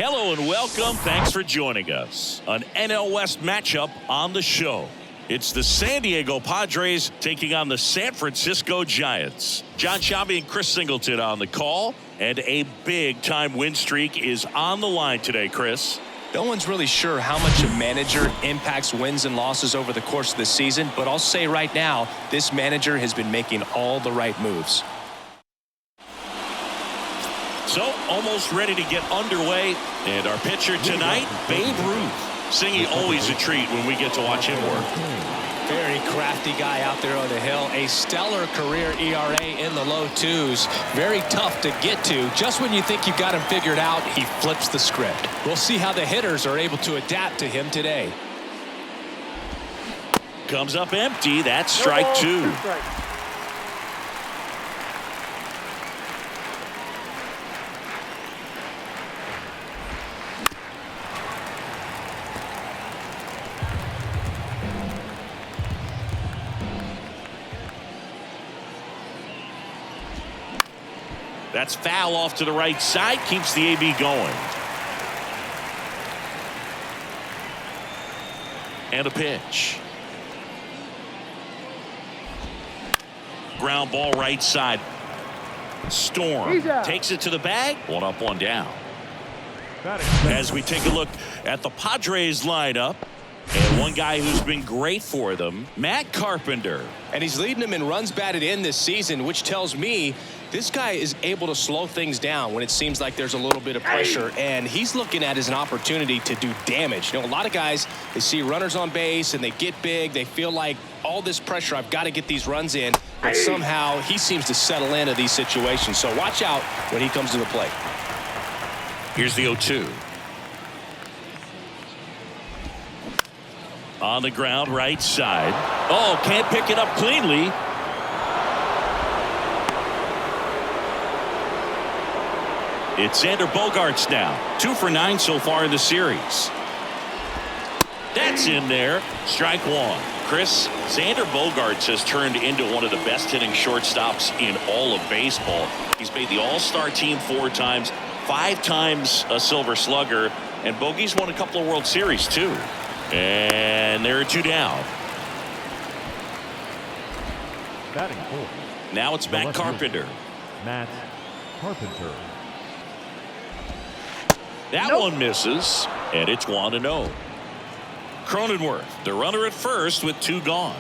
Hello and welcome. Thanks for joining us. An NL West matchup on the show. It's the San Diego Padres taking on the San Francisco Giants. John Sciambi and Chris Singleton on the call, and a big-time win streak is on the line today, Chris. No one's really sure how much a manager impacts wins and losses over the course of the season, but I'll say right now, this manager has been making all the right moves. So, almost ready to get underway, and our pitcher tonight, Babe Ruth. Singing always a treat when we get to watch him work. Very crafty guy out there on the hill. A stellar career ERA in the low twos. Very tough to get to. Just when you think you've got him figured out, he flips the script. We'll see how the hitters are able to adapt to him today. Comes up empty. That's strike two. That's foul off to the right side. Keeps the AB going. And a pitch. Ground ball right side. Storm takes it to the bag. One up, one down. As we take a look at the Padres lineup. And one guy who's been great for them, Matt Carpenter. And he's leading them in runs batted in this season, which tells me this guy is able to slow things down when it seems like there's a little bit of pressure, and he's looking at it as an opportunity to do damage. You know, a lot of guys, they see runners on base and they get big. They feel like all this pressure, I've got to get these runs in, but somehow he seems to settle into these situations. So watch out when he comes to the plate. Here's the 0-2. On the ground, right side. Oh, can't pick it up cleanly. It's Xander Bogaerts now. 2 for 9 so far in the series. That's in there. Strike one. Chris, Xander Bogaerts has turned into one of the best hitting shortstops in all of baseball. He's made the All-Star team 4 times, 5 times a Silver Slugger, and Bogey's won a couple of World Series too. And there are 2 down. Batting fourth. Now it's Matt Carpenter. Matt Carpenter. That one misses, and it's 1-0. Cronenworth, the runner at first with 2 gone.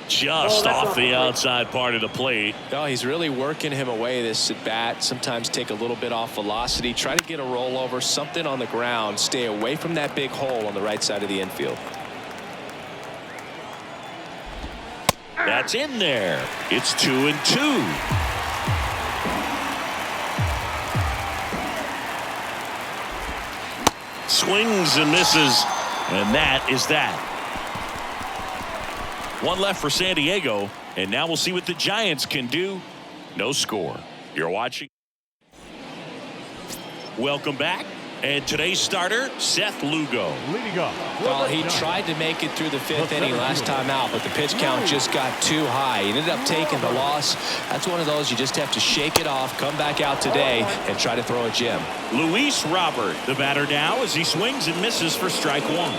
Just off the outside part of the plate. Oh, he's really working him away this at bat. Sometimes take a little bit off velocity. Try to get a rollover, something on the ground. Stay away from that big hole on the right side of the infield. That's in there. It's 2-2. Swings and misses, and that is that. 1 left for San Diego, and now we'll see what the Giants can do. No score. You're watching. Welcome back. And today's starter, Seth Lugo. Leading off. Well, he tried to make it through the 5th inning last time out, but the pitch count just got too high. He ended up taking the loss. That's one of those you just have to shake it off, come back out today, and try to throw a gem. Luis Robert, the batter now, as he swings and misses for strike one.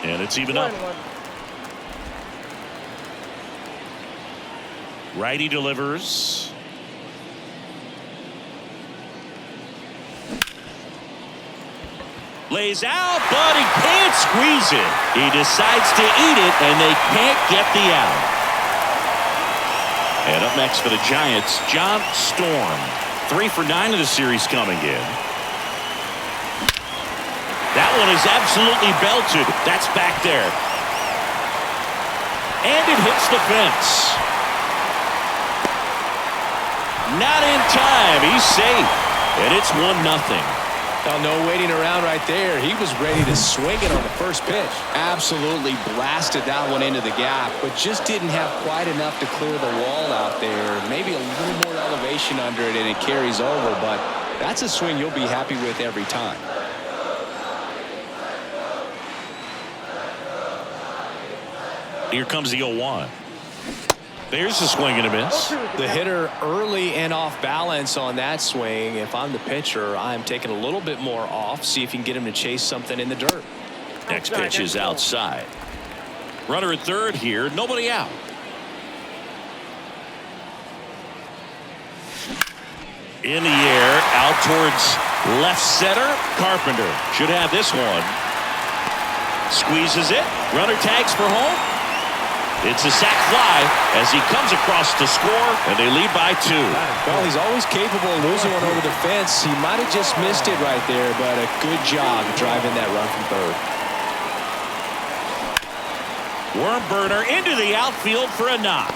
And it's even up. Righty delivers. Lays out, but he can't squeeze it. He decides to eat it, and they can't get the out. And up next for the Giants, John Storm. 3 for 9 of the series coming in. That one is absolutely belted. That's back there. And it hits the fence. Not in time. He's safe. And it's 1-0. Oh, no waiting around right there. He was ready to swing it on the first pitch. Absolutely blasted that one into the gap, but just didn't have quite enough to clear the wall out there. Maybe a little more elevation under it and it carries over, but that's a swing you'll be happy with every time. Here comes the 0-1. There's a swing and a miss. The hitter early and off balance on that swing. If I'm the pitcher, I'm taking a little bit more off. See if you can get him to chase something in the dirt. Next pitch is outside. Runner at third here. Nobody out. In the air. Out towards left center. Carpenter should have this one. Squeezes it. Runner tags for home. It's a sac fly as he comes across to score, and they lead by 2. Well, he's always capable of losing one over the fence. He might have just missed it right there, but a good job driving that run from third. Worm burner into the outfield for a knock.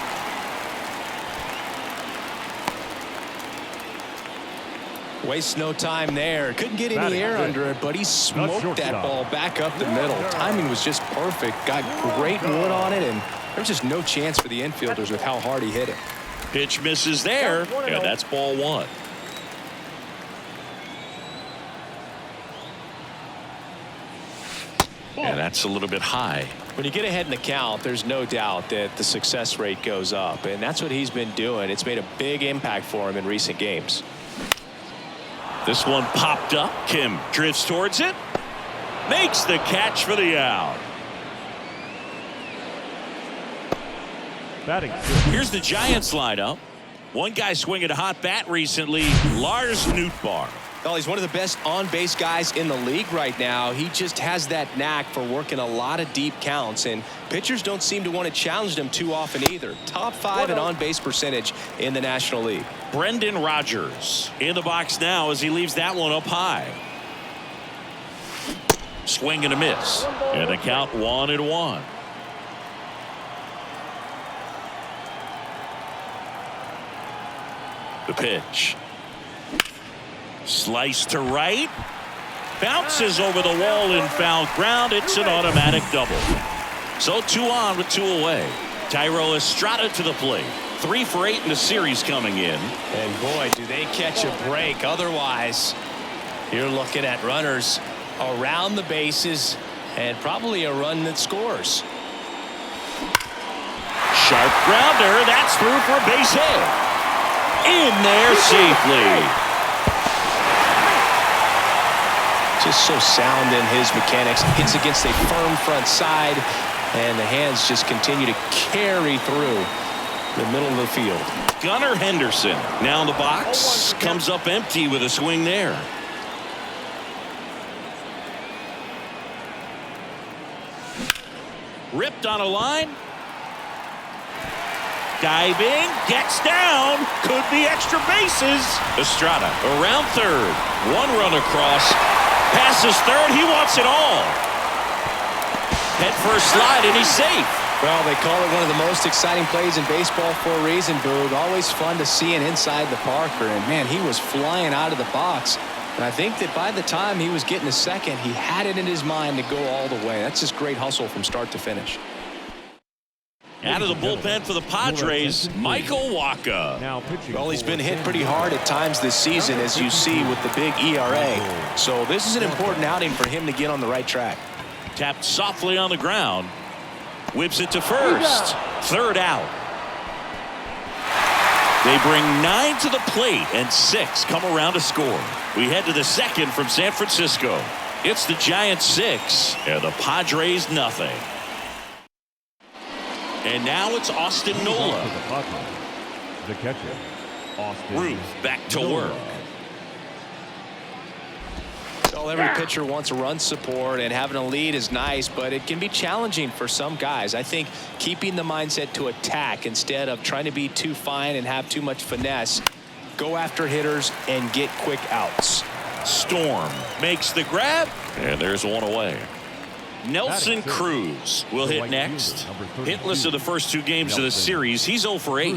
Wastes no time there. Couldn't get any air under it, but he smoked that ball back up the middle. Timing was just perfect. Got great wood on it, and there's just no chance for the infielders with how hard he hit it. Pitch misses there, and that's ball 1. And that's a little bit high. When you get ahead in the count, there's no doubt that the success rate goes up, and that's what he's been doing. It's made a big impact for him in recent games. This one popped up. Kim drifts towards it. Makes the catch for the out. Batting. Here's the Giants lineup. One guy swinging a hot bat recently, Lars Nootbaar. Well, he's one of the best on-base guys in the league right now. He just has that knack for working a lot of deep counts, and pitchers don't seem to want to challenge him too often either. Top 5 in on-base percentage in the National League. Brendan Rodgers in the box now as he leaves that one up high. Swing and a miss, and the count 1-1. The pitch. Slice to right. Bounces over the wall in foul ground. It's an automatic double. So 2 on with 2 away. Thairo Estrada to the plate. 3 for 8 in the series coming in. And boy, do they catch a break. Otherwise, you're looking at runners around the bases and probably a run that scores. Sharp grounder. That's through for a base hit. In there safely. Just so sound in his mechanics. Hits against a firm front side, and the hands just continue to carry through the middle of the field. Gunnar Henderson now in the box. Comes up empty with a swing there. Ripped on a line. Diving, gets down, could be extra bases. Estrada around third. 1 run across. Passes third. He wants it all. Head first slide, and he's safe. Well, they call it one of the most exciting plays in baseball for a reason, Boog. Always fun to see an inside the Parker. And, man, he was flying out of the box. And I think that by the time he was getting a second, he had it in his mind to go all the way. That's just great hustle from start to finish. Out of the bullpen for the Padres, Michael Wacha. Now pitching. Well, he's been hit pretty hard at times this season, as you see with the big ERA. So this is an important outing for him to get on the right track. Tapped softly on the ground. Whips it to first. 3rd out. They bring 9 to the plate, and 6 come around to score. We head to the 2nd from San Francisco. It's the Giants 6 and the Padres nothing. And now it's Austin Nola. The catcher, Austin. Ruth back to work. Well, every pitcher wants run support, and having a lead is nice, but it can be challenging for some guys. I think keeping the mindset to attack instead of trying to be too fine and have too much finesse. Go after hitters and get quick outs. Storm makes the grab, and there's 1 away. Nelson Cruz will hit next. Hitless of the first 2 games of the series. He's 0 for 8.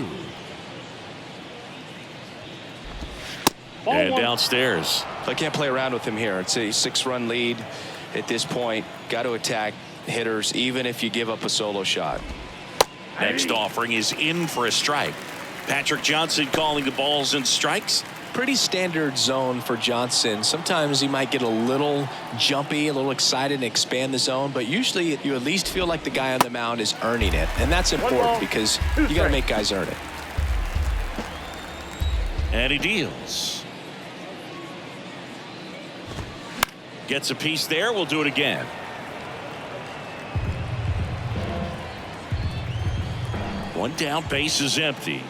And downstairs. I can't play around with him here. It's a 6-run lead at this point. Got to attack hitters even if you give up a solo shot. Next offering is in for a strike. Patrick Johnson calling the balls and strikes. pretty standard zone for Johnson. Sometimes he might get a little jumpy, a little excited and expand the zone, but usually you at least feel like the guy on the mound is earning it. And that's important because you got to make guys earn it. And he deals. Gets a piece there. We'll do it again. One down, base is empty.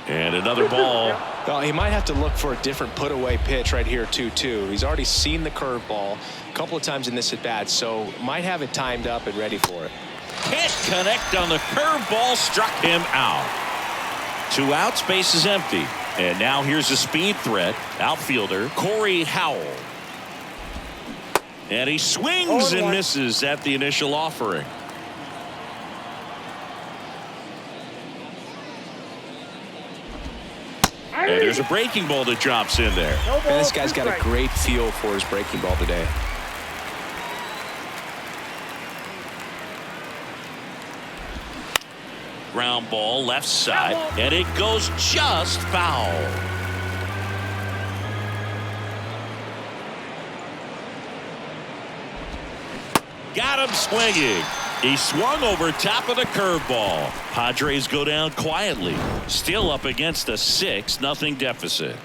And another ball. Well, he might have to look for a different put-away pitch right here, 2-2. He's already seen the curveball a couple of times in this at-bat, so might have it timed up and ready for it. Can't connect on the curveball, struck him out. 2 outs, base is empty. And now here's a speed threat, outfielder Corey Howell. And he swings and misses at the initial offering. And there's a breaking ball that drops in there. And this guy's got a great feel for his breaking ball today. Ground ball left side, and it goes just foul. Got him swinging. He swung over top of the curveball. Padres go down quietly, still up against a 6-0 deficit.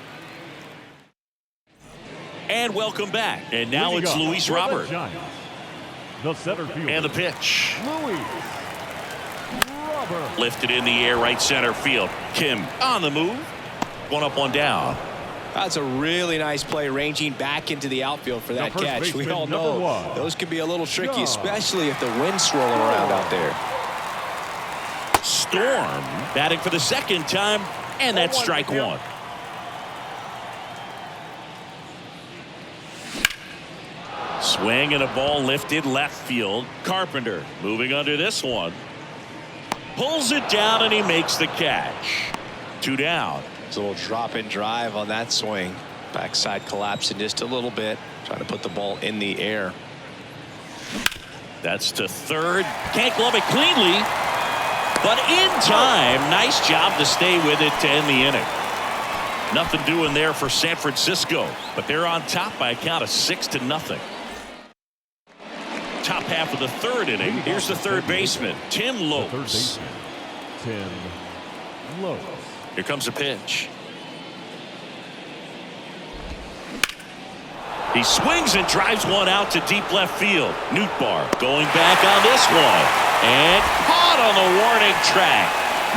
And welcome back. And now it's Luis Robert. The center fielder. And the pitch. Luis Robert. Lifted in the air, right center field. Kim on the move. 1 up, 1 down. That's a really nice play, ranging back into the outfield for that catch. We all know those can be a little tricky, especially if the wind's swirling around out there. Storm batting for the second time, and that's strike 1. Swing and a ball lifted left field. Carpenter moving under this one. Pulls it down, and he makes the catch. 2 down. It's a little drop and drive on that swing. Backside collapsing just a little bit. Trying to put the ball in the air. That's to third. Can't glove it cleanly. But in time. Nice job to stay with it to end the inning. Nothing doing there for San Francisco. But they're on top by a count of 6-0. Top half of the third inning. Here's the third baseman, Tim Lopes. Tim Lopes. Here comes a pitch. He swings and drives one out to deep left field. Nootbaar going back on this one. And caught on the warning track.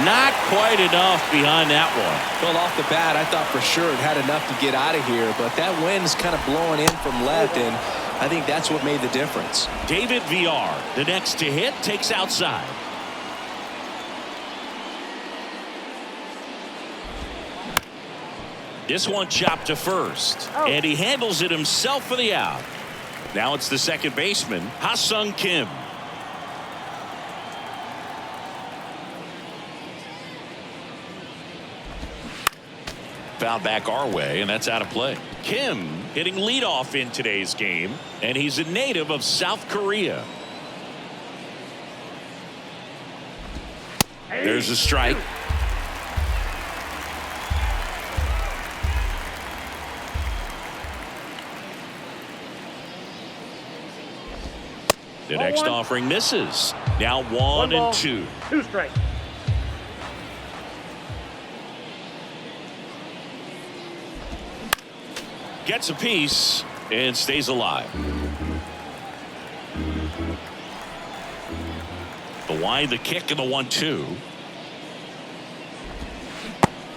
Not quite enough behind that one. Well, off the bat, I thought for sure it had enough to get out of here, but that wind's kind of blowing in from left, and I think that's what made the difference. David Villar, the next to hit, takes outside. This one chopped to first, and he handles it himself for the out. Now it's the second baseman, Ha-Sung Kim. Fouled back our way, and that's out of play. Kim hitting leadoff in today's game, and he's a native of South Korea. There's a strike. The next offering misses. Now 1-2. 2 strikes. Gets a piece and stays alive. The wind, the kick, and the 1-2.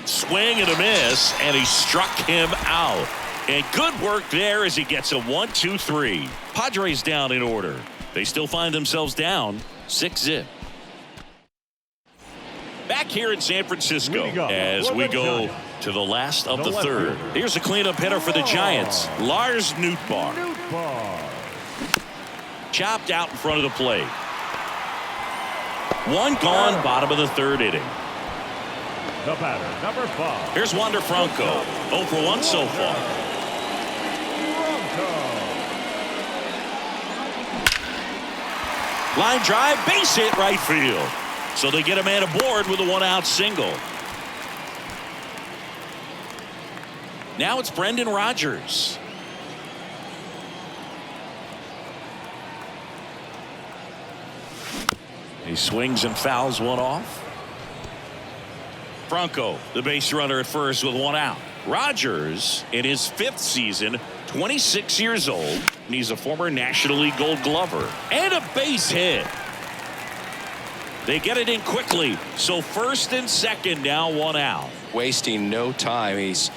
Swing and a miss, and he struck him out. And good work there as he gets a 1-2-3. Padres down in order. They still find themselves down 6-0. Back here in San Francisco as we go to the last of the third. Here's a cleanup hitter for the Giants, Lars Nootbaar. Chopped out in front of the plate. One gone, bottom of the third inning. The batter, number 5. Here's Wander Franco. 0 for 1 so far. Line drive, base hit right field. So they get a man aboard with a 1-out single. Now it's Brendan Rodgers. He swings and fouls one off. Franco, the base runner at first with one out. Rodgers, in his 5th season, 26 years old, and he's a former National League Gold Glover. And a base hit. They get it in quickly, so first and second, now one out. Wasting no time. He's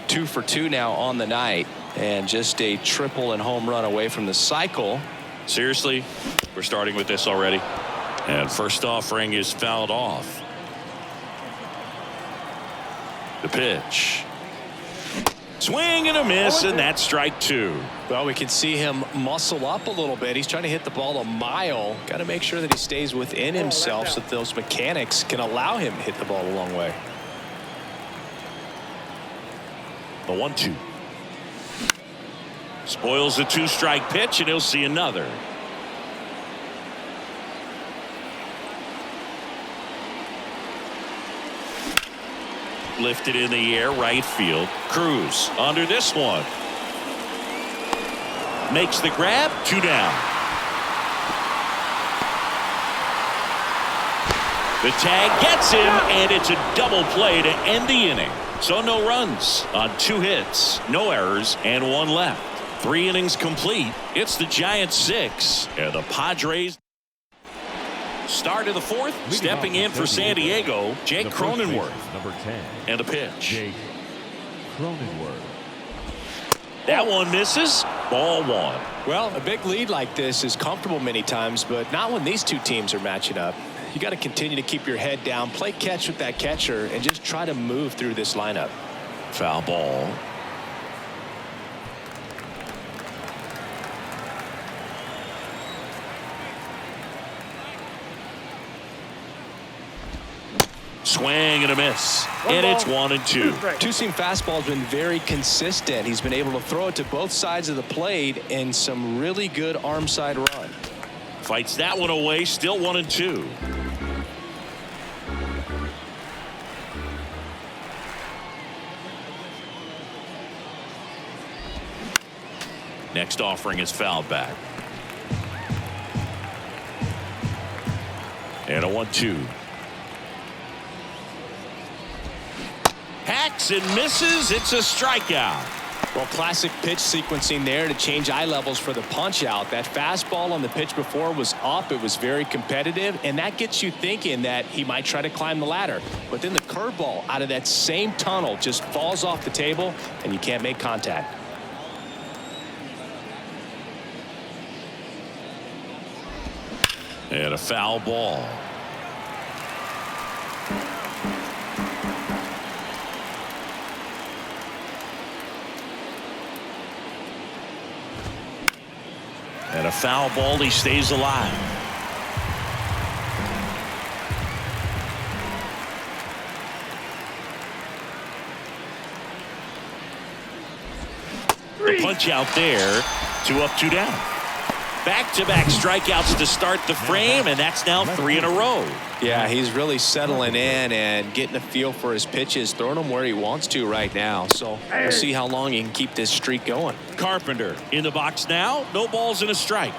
2 for 2 now on the night, and just a triple and home run away from the cycle. Seriously, we're starting with this already. And first offering is fouled off. The pitch. Swing and a miss, and that's strike 2. Well, we can see him muscle up a little bit. He's trying to hit the ball a mile. Got to make sure that he stays within himself so that those mechanics can allow him to hit the ball a long way. The 1-2. Spoils the 2-strike pitch, and he'll see another. Lifted in the air, right field. Cruz under this one. Makes the grab, 2 down. The tag gets him, and it's a double play to end the inning. So no runs on 2 hits, no errors, and 1 left. 3 innings complete. It's the Giants 6, and the Padres. Start of the 4th, stepping in for San Diego, Jake Cronenworth. Number 10. And a pitch. Jake Cronenworth. That one misses. Ball 1. Well, a big lead like this is comfortable many times, but not when these two teams are matching up. You got to continue to keep your head down, play catch with that catcher, and just try to move through this lineup. Foul ball. Swing and a miss. And it's 1-2. Two-seam fastball has been very consistent. He's been able to throw it to both sides of the plate and some really good arm side run. Fights that one away. Still 1-2. Next offering is fouled back. And a 1-2. Hacks and misses. It's a strikeout. Well, classic pitch sequencing there to change eye levels for the punch out. That fastball on the pitch before was up. It was very competitive, and that gets you thinking that he might try to climb the ladder. But then the curveball out of that same tunnel just falls off the table, and you can't make contact. And a foul ball. And a foul ball. He stays alive. The punch out there. 2 up, 2 down. Back-to-back strikeouts to start the frame, and that's now 3 in a row. Yeah, he's really settling in and getting a feel for his pitches, throwing them where he wants to right now. So we'll see how long he can keep this streak going. Carpenter in the box now. No balls and a strike.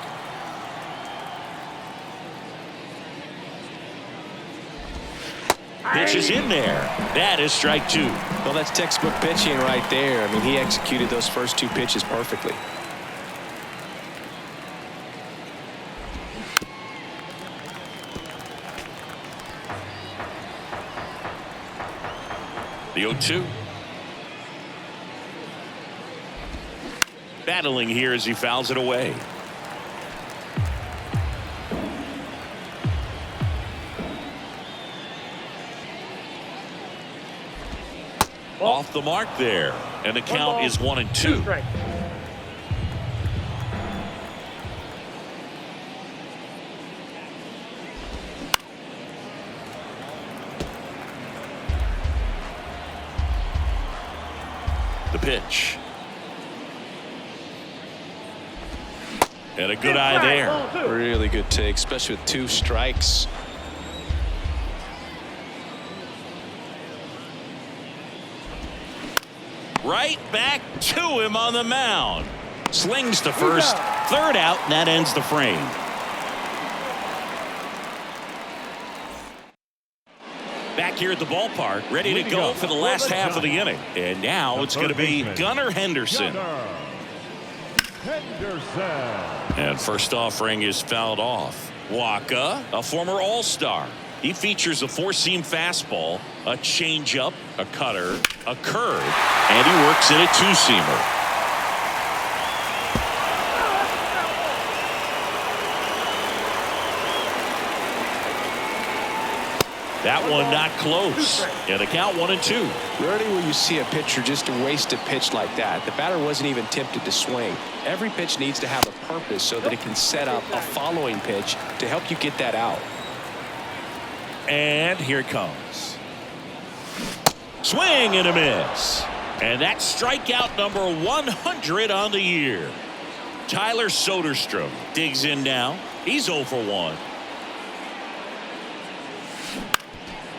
Pitch is in there. That is strike 2. Well, that's textbook pitching right there. I mean, he executed those first 2 pitches perfectly. The 0-2. Battling here as he fouls it away. Off the mark there, and the count is 1-2. The pitch. And a good eye there. Really good take, especially with 2 strikes. Right back to him on the mound. Slings to first. Third out, and that ends the frame. Back here at the ballpark, ready to go for the last half of the inning. And now it's going to be Gunnar Henderson. And first offering is fouled off. Waka, a former All-Star. He features a four-seam fastball, a changeup, a cutter, a curve, and he works in a two-seamer. That one not close. And the count 1-2. Rarely will you see a pitcher just waste a pitch like that. The batter wasn't even tempted to swing. Every pitch needs to have a purpose so that it can set up a following pitch to help you get that out. And here it comes. Swing and a miss. And that's strikeout number 100 on the year. Tyler Soderstrom digs in now. He's 0 for 1.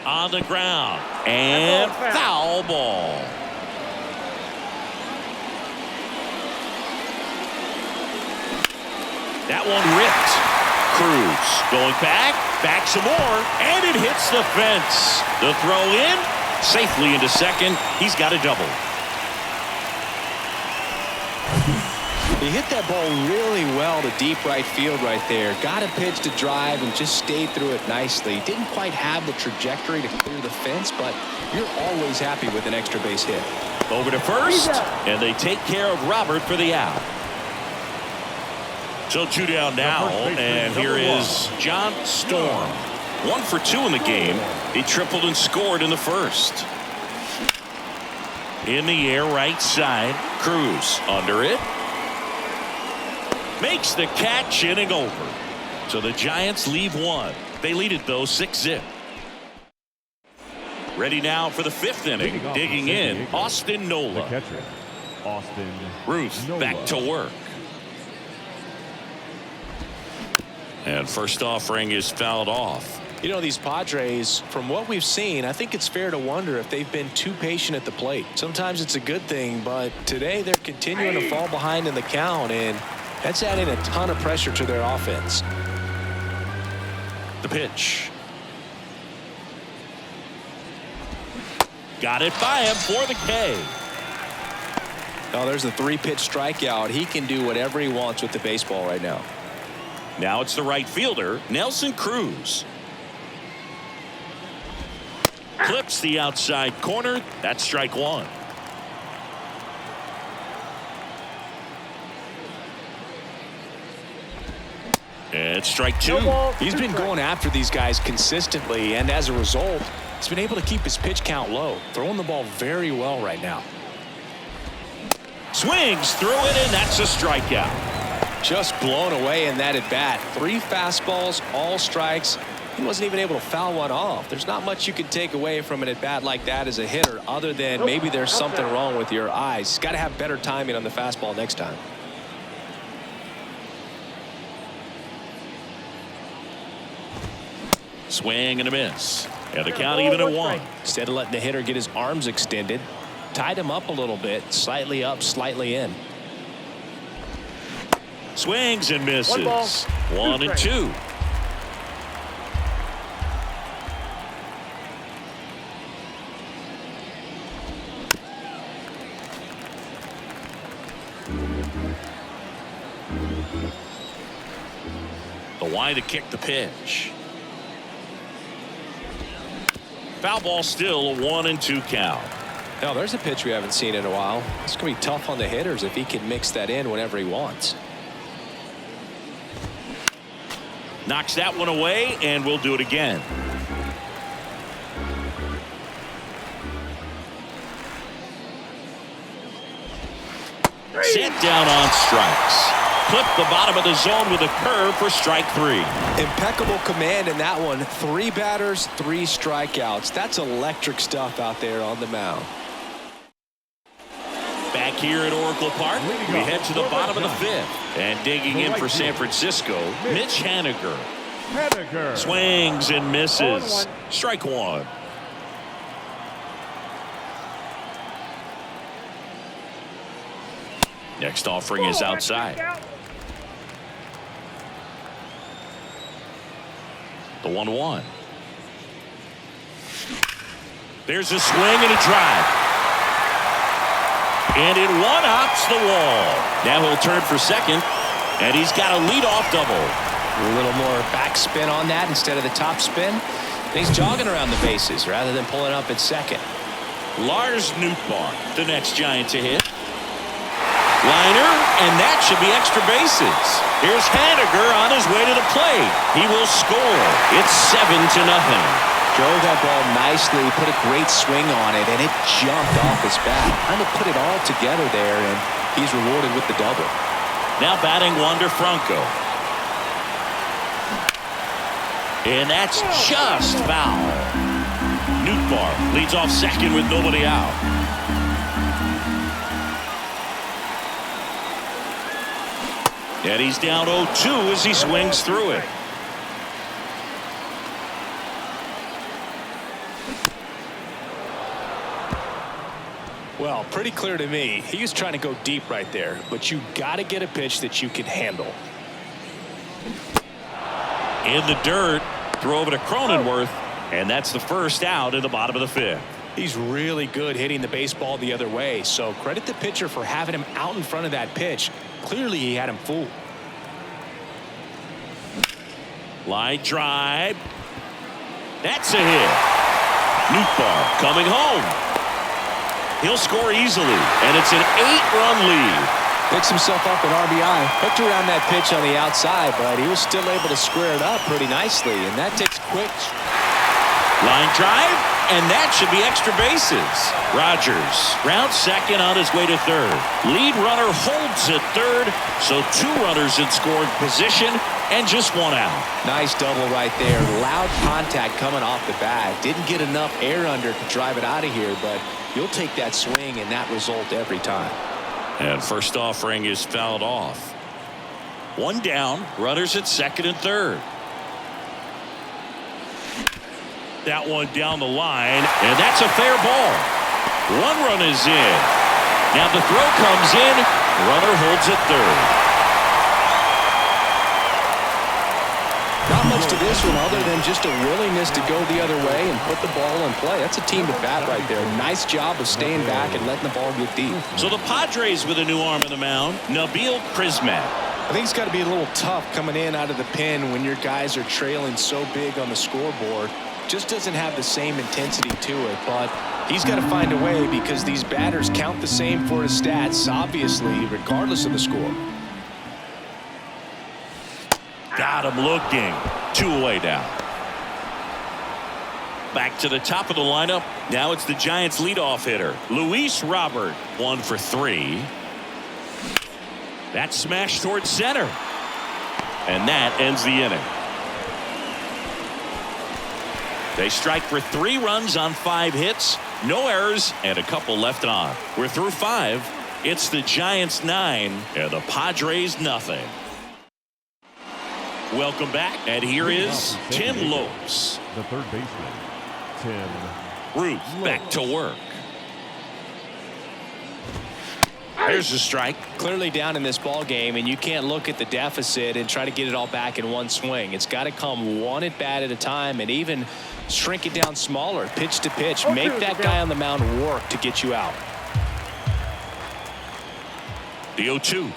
On the ground. And foul ball. That one ripped. Cruz going back some more, and it hits the fence. The throw in, safely into second. He's got a double. He hit that ball really well to deep right field right there. Got a pitch to drive and just stayed through it nicely. Didn't quite have the trajectory to clear the fence, but you're always happy with an extra base hit. Over to first, and they take care of Robert for the out. So 2 down now, and here is John Storm. 1 for 2 in the game. He tripled and scored in the first. In the air, right side. Cruz under it. Makes the catch, inning over. So the Giants leave 1. They lead it, though, 6-0. Ready now for the 5th inning. Digging in, Austin Nola. Ruth back to work. And first offering is fouled off. You know, these Padres, from what we've seen, I think it's fair to wonder if they've been too patient at the plate. Sometimes it's a good thing, but today they're continuing to fall behind in the count, and that's adding a ton of pressure to their offense. The pitch. Got it by him for the K. Oh, there's a 3-pitch strikeout. He can do whatever he wants with the baseball right now. Now it's the right fielder, Nelson Cruz. Clips the outside corner. That's strike 1. And strike 2. He's been going after these guys consistently, and as a result, he's been able to keep his pitch count low. Throwing the ball very well right now. Swings through it, and that's a strikeout. Just blown away in that at bat. 3 fastballs, all strikes. He wasn't even able to foul one off. There's not much you can take away from an at bat like that as a hitter, other than maybe there's something wrong with your eyes. Got to have better timing on the fastball next time. Swing and a miss. And the count even at 1. Instead of letting the hitter get his arms extended, tied him up a little bit, slightly up, slightly in. Swings and misses. 1 and 2. The wide to kick the pitch. Foul ball, still a 1 and 2 count. Now there's a pitch we haven't seen in a while. It's going to be tough on the hitters if he can mix that in whenever he wants. Knocks that one away, and we'll do it again. Set down on strikes. Clip the bottom of the zone with a curve for strike 3. Impeccable command in that one. 3 batters, 3 strikeouts. That's electric stuff out there on the mound. Back here at Oracle Park, we head to the bottom of the 5th. And digging in for San Francisco, Mitch Haniger. Swings and misses. Strike 1. Next offering is outside. The 1-1. There's a swing and a drive. And it one-hops the wall. Now he'll turn for second. And he's got a leadoff double. A little more backspin on that instead of the top spin. He's jogging around the bases rather than pulling up at second. Lars Nootbaar, the next Giant to hit. Liner, and that should be extra bases. Here's Haniger on his way to the plate. He will score. It's 7-0. Drove that ball nicely, put a great swing on it, and it jumped off his bat. Kind of put it all together there, and he's rewarded with the double. Now batting Wander Franco. And that's just foul. Nootbaar leads off second with nobody out. And he's down 0-2 as he swings through it. Well, pretty clear to me. He was trying to go deep right there, but you got to get a pitch that you can handle. In the dirt, throw over to Cronenworth, and that's the first out in the bottom of the fifth. He's really good hitting the baseball the other way, so credit the pitcher for having him out in front of that pitch. Clearly he had him fooled. Line drive. That's a hit. Nootbaar coming home. He'll score easily, and it's an 8-run lead. Picks himself up an RBI. Hooked around that pitch on the outside, but he was still able to square it up pretty nicely, and that takes quick. Line drive, and that should be extra bases. Rogers rounds second on his way to third. Lead runner holds at third, so 2 runners in scoring position and just 1 out. Nice double right there. Loud contact coming off the bat. Didn't get enough air under to drive it out of here, but you'll take that swing and that result every time. And first offering is fouled off. 1 down, runners at second and third. That one down the line, and that's a fair ball. 1 run is in. Now the throw comes in. Runner holds at third. Not much to this one other than just a willingness to go the other way and put the ball in play. That's a team at bat right there. Nice job of staying back and letting the ball get deep. So the Padres with a new arm in the mound, Nabil Prismat. I think it's got to be a little tough coming in out of the pen when your guys are trailing so big on the scoreboard. Just doesn't have the same intensity to it, but he's got to find a way because these batters count the same for his stats, obviously, regardless of the score. Got him looking. 2 away now. Back to the top of the lineup. Now it's the Giants leadoff hitter, Luis Robert, 1 for 3. That smashed towards center. And that ends the inning. They strike for 3 runs on 5 hits, no errors, and a couple left on. We're through 5. It's the Giants 9 and the Padres nothing. Welcome back, and here is Tim Lopes. The third baseman, Tim Ruth back to work. There's a strike. Clearly down in this ball game, and you can't look at the deficit and try to get it all back in one swing. It's got to come 1 at bat at a time, and even shrink it down smaller, pitch to pitch. Make that guy on the mound work to get you out. The 0-2.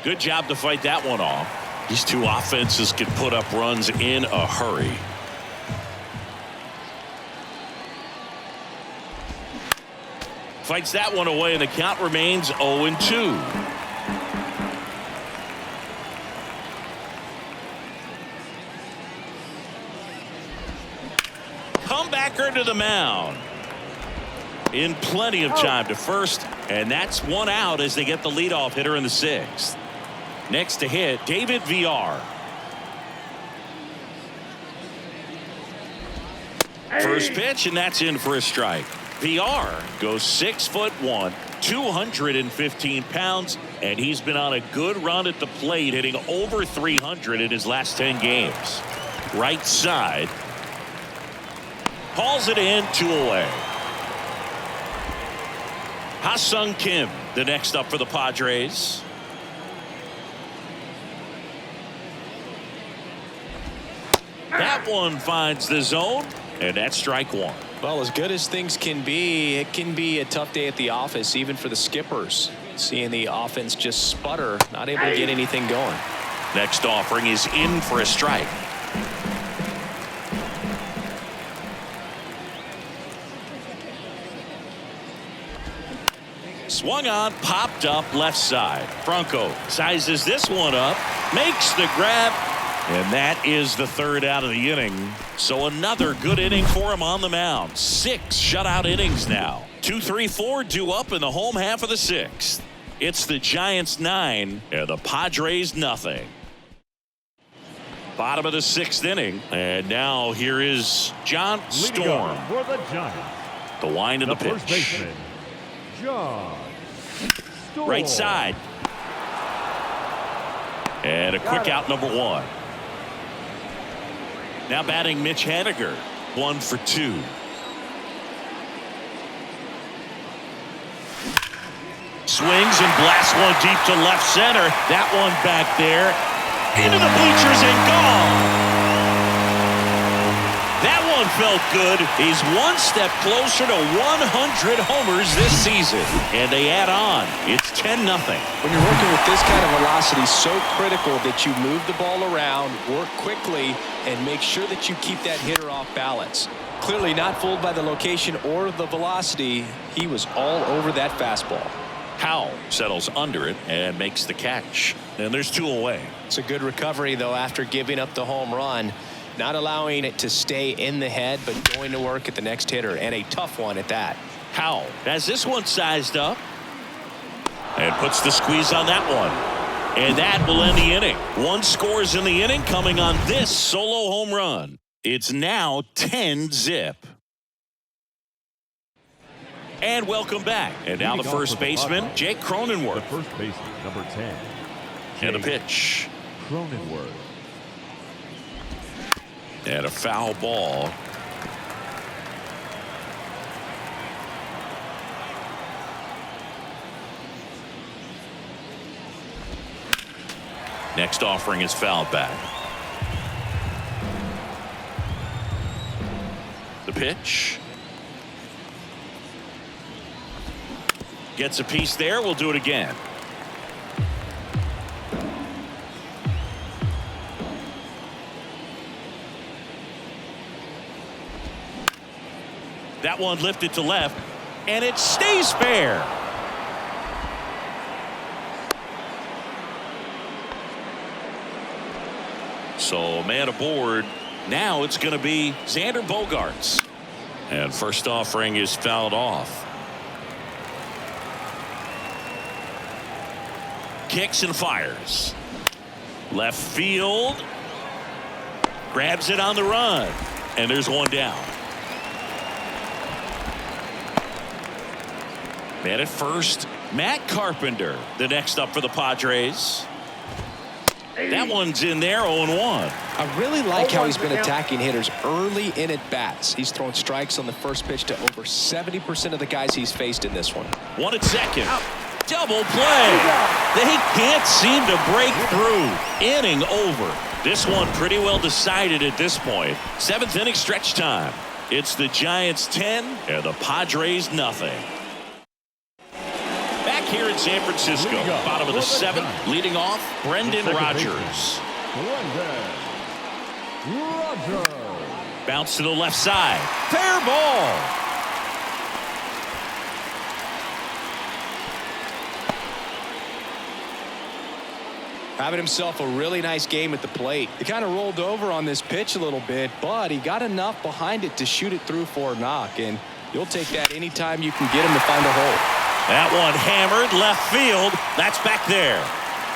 Good job to fight that one off. These 2 offenses can put up runs in a hurry. Fights that one away, and the count remains 0-2. Comebacker to the mound. In plenty of time to first, and that's 1 out as they get the leadoff hitter in the 6th. Next to hit, David VR. First pitch, and that's in for a strike. VR goes 6'1", 215 pounds, and he's been on a good run at the plate, hitting over 300 in his last 10 games. Right side. Hauls it in, 2 away. Ha-Sung Kim, the next up for the Padres. That one finds the zone, and that's strike one. Well, as good as things can be, it can be a tough day at the office, even for the skippers. Seeing the offense just sputter, not able to get anything going. Next offering is in for a strike. Swung on, popped up left side. Franco sizes this one up, makes the grab, and that is the third out of the inning. So another good inning for him on the mound. 6 shutout innings now. 2, 3, 4 due up in the home half of the 6th. It's the Giants 9 and the Padres nothing. Bottom of the 6th inning, and now here is John Storm. For the Giants, The wind of the first pitch. baseman, John Storm. Right side. And a quick out, number 1. Now batting Mitch Haniger. 1 for 2. Swings and blasts one deep to left center. That one back there. Into the bleachers and gone. That one felt good. He's one step closer to 100 homers this season. And they add on. It's 10-0. When you're working with this kind of velocity, so critical that you move the ball around, work quickly, and make sure that you keep that hitter off balance. Clearly not fooled by the location or the velocity. He was all over that fastball. Howell settles under it and makes the catch. And there's 2 away. It's a good recovery, though, after giving up the home run. Not allowing it to stay in the head, but going to work at the next hitter, and a tough one at that. Howell has this one sized up and puts the squeeze on that one. And that will end the inning. 1 scores in the inning coming on this solo home run. It's now 10-0. And welcome back. And now the first baseman, Jake The Cronenworth. first baseman, number 10. And a Jake pitch. Cronenworth. And a foul ball. Next offering is fouled back. The pitch. Gets a piece there. We'll do it again. That one lifted to left, and it stays fair. So man aboard. Now it's going to be Xander Bogaerts. And first offering is fouled off. Kicks and fires. Left field. Grabs it on the run. And there's one down. Man at first, Matt Carpenter, the next up for the Padres. That one's in there, 0-1. I really like how he's been attacking hitters early in at bats. He's thrown strikes on the first pitch to over 70% of the guys he's faced in this one. 1 at second. Double play. They can't seem to break through. Inning over. This one pretty well decided at this point. 7th inning stretch time. It's the Giants 10 and the Padres nothing. Back here in San Francisco, bottom of the 7th, leading off, Brendan Rodgers. Bounce to the left side. Fair ball. Having himself a really nice game at the plate. He kind of rolled over on this pitch a little bit, but he got enough behind it to shoot it through for a knock, and you'll take that anytime you can get him to find a hole. That one hammered left field. That's back there.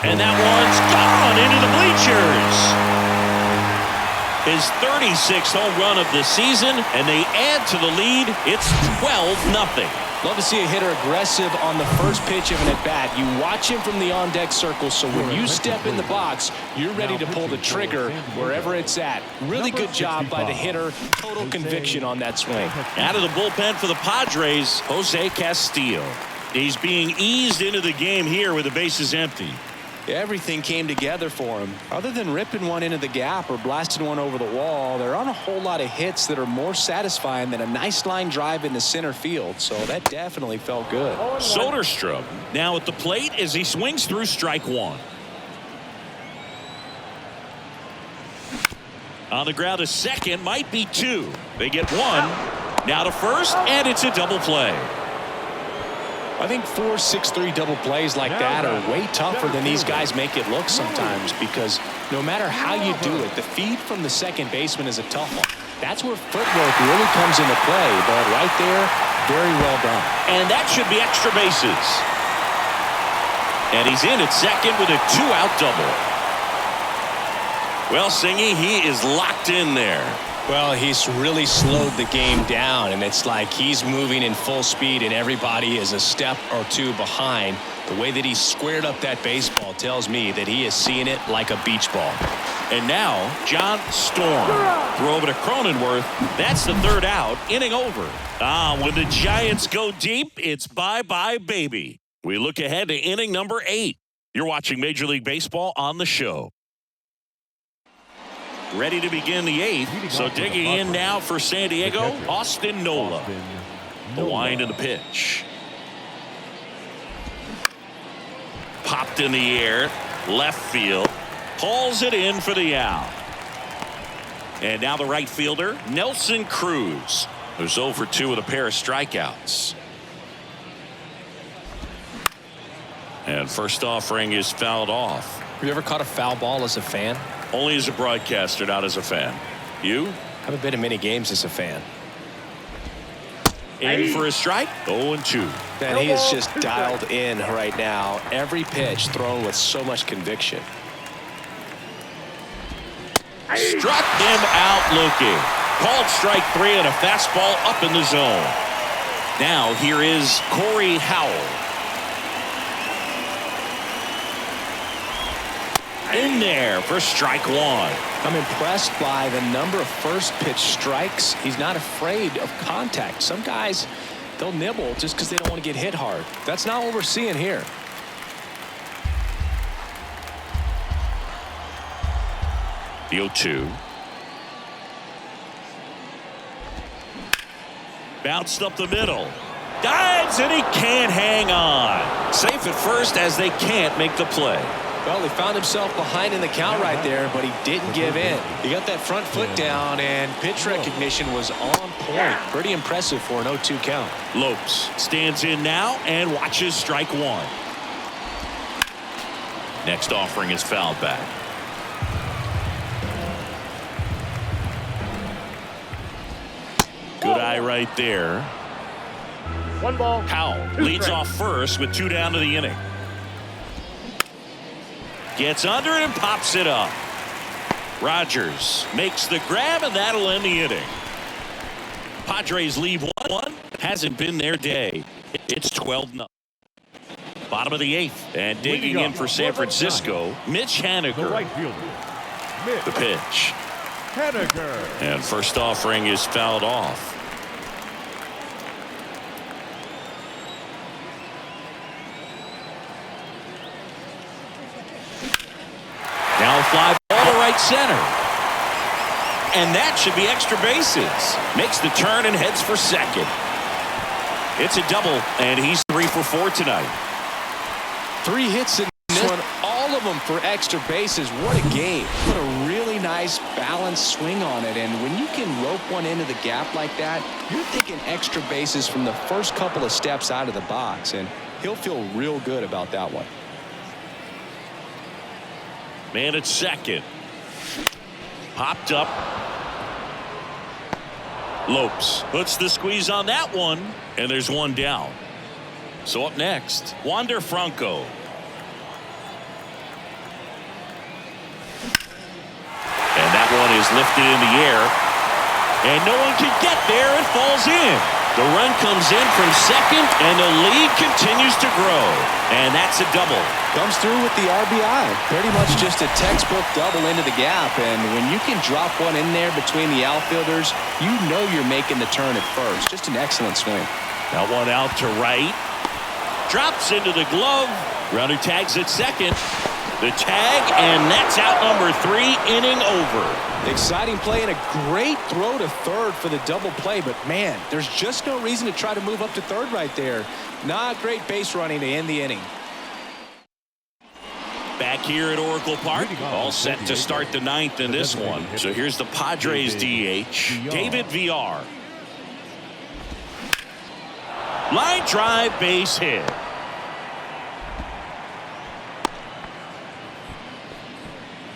And that one's gone into the bleachers. His 36th home run of the season, and they add to the lead. It's 12-0. Love to see a hitter aggressive on the first pitch of an at-bat. You watch him from the on-deck circle, so when you step in the box, you're ready to pull the trigger wherever it's at. Really good job by the hitter. Total conviction on that swing. Out of the bullpen for the Padres, Jose Castillo. He's being eased into the game here with the bases empty. Everything came together for him. Other than ripping one into the gap or blasting one over the wall, there aren't a whole lot of hits that are more satisfying than a nice line drive into center field. So that definitely felt good. Soderstrom now at the plate as he swings through strike one. On the ground to second, might be two. They get one. Now to first, and it's a double play. I think 4-6-3 double plays like that are way tougher than these guys make it look sometimes, because no matter how you do it, the feed from the second baseman is a tough one. That's where footwork really comes into play, but right there, very well done. And that should be extra bases. And he's in at second with a 2-out double. Well, Singy, he is locked in there. Well, he's really slowed the game down, and it's like he's moving in full speed and everybody is a step or two behind. The way that he squared up that baseball tells me that he is seeing it like a beach ball. And now John Storm throw over to Cronenworth. That's the third out. Inning over. When the Giants go deep, it's bye-bye baby. We look ahead to inning number 8. You're watching Major League Baseball on the show. Ready to begin the 8th. So digging in now for San Diego, Austin Nola. The wind of the pitch. Popped in the air. Left field. Pulls it in for the out. And now the right fielder, Nelson Cruz, who's 0 for 2 with a pair of strikeouts. And first offering is fouled off. Have you ever caught a foul ball as a fan? Only as a broadcaster, not as a fan. You? Haven't been to many games as a fan. Aiming for a strike. 0-2. And he is just dialed in right now. Every pitch thrown with so much conviction. Struck him out looking. Called strike 3 and a fastball up in the zone. Now here is Corey Howell. In there for strike 1. I'm impressed by the number of first pitch strikes. He's not afraid of contact. Some guys, they'll nibble just because they don't want to get hit hard. That's not what we're seeing here. The 0-2. Bounced up the middle. Dives and he can't hang on. Safe at first as they can't make the play. Well, he found himself behind in the count right there, but he didn't give in. He got that front foot down, and pitch recognition was on point. Pretty impressive for an 0-2 count. Lopes stands in now and watches strike 1. Next offering is fouled back. Good eye right there. 1 ball. Howell leads off first with 2 down to the inning. Gets under it and pops it up. Rogers makes the grab, and that'll end the inning. Padres leave 1-1. Hasn't been their day. It's 12-0. Bottom of the 8th. And digging in for San Francisco, Mitch Haniger. The right fielder, Mitch The pitch. Haniger. And first offering is fouled off. Now a fly ball to right center. And that should be extra bases. Makes the turn and heads for second. It's a double, and he's 3 for 4 tonight. 3 hits in this one, all of them for extra bases. What a game. What a really nice balanced swing on it. And when you can rope one into the gap like that, you're thinking extra bases from the first couple of steps out of the box. And he'll feel real good about that one. Man at second. Popped up. Lopes puts the squeeze on that one, and there's 1 down. So up next, Wander Franco. And that one is lifted in the air, and no one can get there. It falls in. The run comes in from second, and the lead continues to grow. And that's a double. Comes through with the RBI. Pretty much just a textbook double into the gap. And when you can drop one in there between the outfielders, you know you're making the turn at first. Just an excellent swing. That one out to right. Drops into the glove. Runner tags at second. The tag, and that's out number 3, inning over. Exciting play and a great throw to third for the double play, but man, there's just no reason to try to move up to third right there. Not great base running to end the inning. Back here at Oracle Park, all set to start the 9th in this one. So here's the Padres DH, David Villar. Line drive, base hit.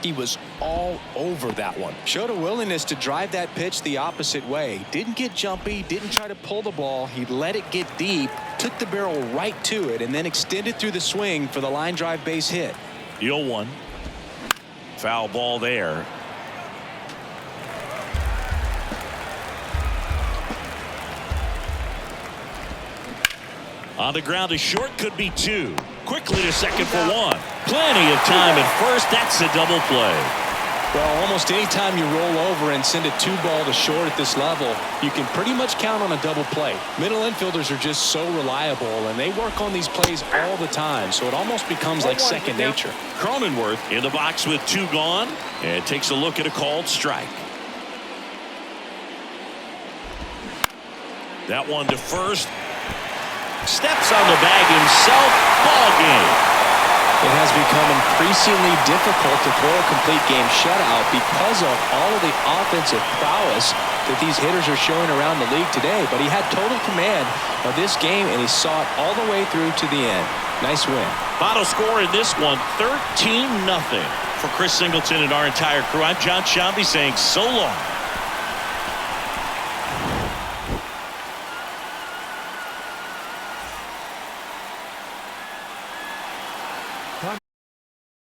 He was all over that one. Showed a willingness to drive that pitch the opposite way. Didn't get jumpy, didn't try to pull the ball. He let it get deep, took the barrel right to it, and then extended through the swing for the line drive base hit. 0-1. Foul ball there. On the ground to short, could be 2. Quickly to second for 1. Plenty of time at first. That's a double play. Well, almost any time you roll over and send a 2-ball to short at this level, you can pretty much count on a double play. Middle infielders are just so reliable, and they work on these plays all the time, so it almost becomes like second nature. Cronenworth in the box with 2 gone, and takes a look at a called strike. That one to first. Steps on the bag himself. Ball game. It has become increasingly difficult to throw a complete game shutout because of all of the offensive prowess that these hitters are showing around the league today. But he had total command of this game, and he saw it all the way through to the end. Nice win. Final score in this one, 13-0. For Chris Singleton and our entire crew, I'm John Shambi saying so long.